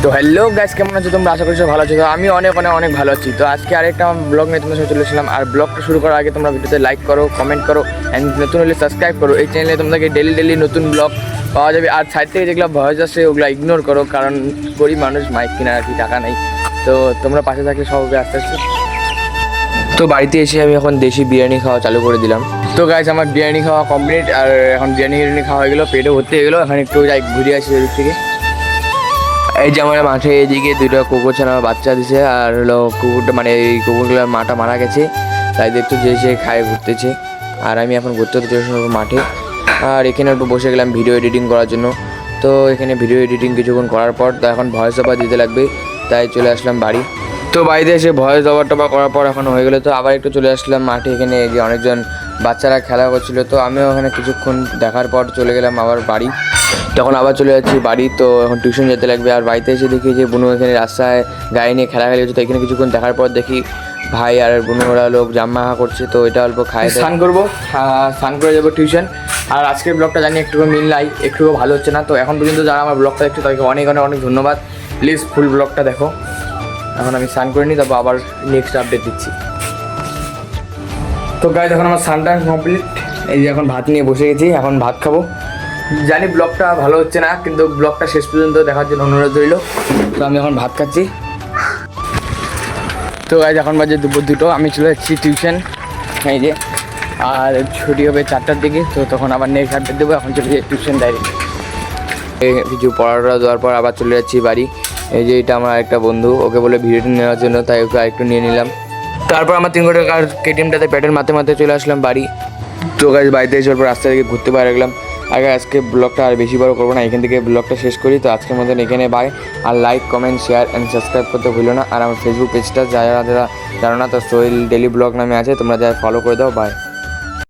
তো hello guys, কেমন আছো তোমরা? আশা করি সব ভালো আছো। তো আমি অনেক অনেক অনেক ভালো আছি। তো আজকে আরেকটা ব্লগ নিয়ে তোমাদের সাথে চলে এসেছিলাম। আর ব্লগটা শুরু করার আগে তোমরা ভিডিওতে লাইক করো, কমেন্ট করো অ্যান্ড নতুন হলে সাবস্ক্রাইব করো। এই চ্যানেলে তোমাদেরকে ডেলি নতুন ব্লগ পাওয়া যাবে। আর সাইড থেকে যেগুলো ভয়েস আসে ওগুলো ইগনোর করো, কারণ গরিব মানুষ, মাইক কেনার আর কি টাকা নেই। তো তোমরা পাশে থাকলে সব হবে আস্তে আস্তে। তো বাড়িতে এসে আমি এখন দেশি বিরিয়ানি খাওয়া চালু করে দিলাম। তো গাইস, আমার বিরিয়ানি খাওয়া কমপ্লিট। আর এখন বিরিয়ানি খাওয়া হয়ে গেলো, পেটে ভর্তি হয়ে গেলো। এখন একটু যাই ঘুরে আসি ওদিক থেকে। এই যে আমার মাঠে এদিকে দুটো কুকুর ছানা বাচ্চা দিছে, আর হলো কুকুরটা মানে এই কুকুরগুলোর মাটা মারা গেছে, তাই দেখতে যে সে খায় ঘুরতেছে। আর আমি এখন ঘুরতে চলে আসলাম মাঠে। আর এখানে একটু বসে গেলাম ভিডিও এডিটিং করার জন্য। তো এখানে ভিডিও এডিটিং কিছুক্ষণ করার পর তো এখন ভয়েস ওভার দিতে লাগবে, তাই চলে আসলাম বাড়ি। তো বাড়িতে এসে ভয়েস ওভার টোভার করার পর এখন হয়ে গেলো। তো আবার একটু চলে আসলাম মাঠে। এখানে যে অনেকজন বাচ্চারা খেলা করছিল, তো আমিও ওখানে কিছুক্ষণ দেখার পর চলে গেলাম আবার বাড়ি। তখন আবার চলে যাচ্ছি বাড়ি। তো এখন টিউশন যেতে লাগবে। আর বাড়িতে এসে দেখি যে বুনু এখানে রাস্তায় গাড়ি নিয়ে খেলাখেলি হচ্ছে। তো এখানে কিছুক্ষণ দেখার পর দেখি ভাই আর বুনু ওরা লোক জাম্মা করছে। তো এটা অল্প খাই স্নান করবো, স্নান করে যাবো টিউশন। আর আজকের ব্লগটা জানি একটু মিল নাই, একটু ভালো হচ্ছে না। তো এখন পর্যন্ত যারা আমার ব্লগটা দেখছো তাদেরকে অনেক অনেক অনেক ধন্যবাদ। প্লিজ ফুল ব্লগটা দেখো। এখন আমি স্নান করে নিই, তারপর আবার নেক্সট আপডেট দিচ্ছি। তো গাইস, এখন আমার স্নানটা কমপ্লিট। এই যে এখন ভাত নিয়ে বসে গেছি, এখন ভাত খাবো। জানি ব্লগটা ভালো হচ্ছে না, কিন্তু ব্লগটা শেষ পর্যন্ত দেখার জন্য অনুরোধ রইল। তো আমি এখন ভাত খাচ্ছি। তো গাইস, এখন বাজে দুপুর 2টো। আমি চলে যাচ্ছি টিউশন, এই যে। আর ছুটি হবে 4টার দিকে। তো তখন আবার নেক্সট আপডেট দেবো। এখন চলে যাই টিউশন ডাইরেক্ট। কিছু পড়াটা দেওয়ার পর আবার চলে যাচ্ছি বাড়ি। এই যে এটা আমার একটা বন্ধু, ওকে বলে ভিডিওটি নেওয়ার জন্য, তাই ওকে আরেকটু নিয়ে নিলাম। তারপর আমার 3 কোটি টাকার কেটিএমটাতে প্যাডেল মারতে চলে আসলাম বাড়ি। তো গাইস, বাড়িতে এসে পর রাস্তা থেকে ঘুরতে বাইরে গেলাম। আগে আজকে ব্লগটা আর বেশি বড় করবো না, এখান থেকে ব্লগটা শেষ করি। তো আজকের মতন এখানে বাই। আর like, comment, share and subscribe করতে ভুলো না। আর আমার ফেসবুক পেজটা যারা জানো না, তো সোহেল ডেলি ব্লগ নামে আছে, তোমরা যারা ফলো করে দাও। বাই।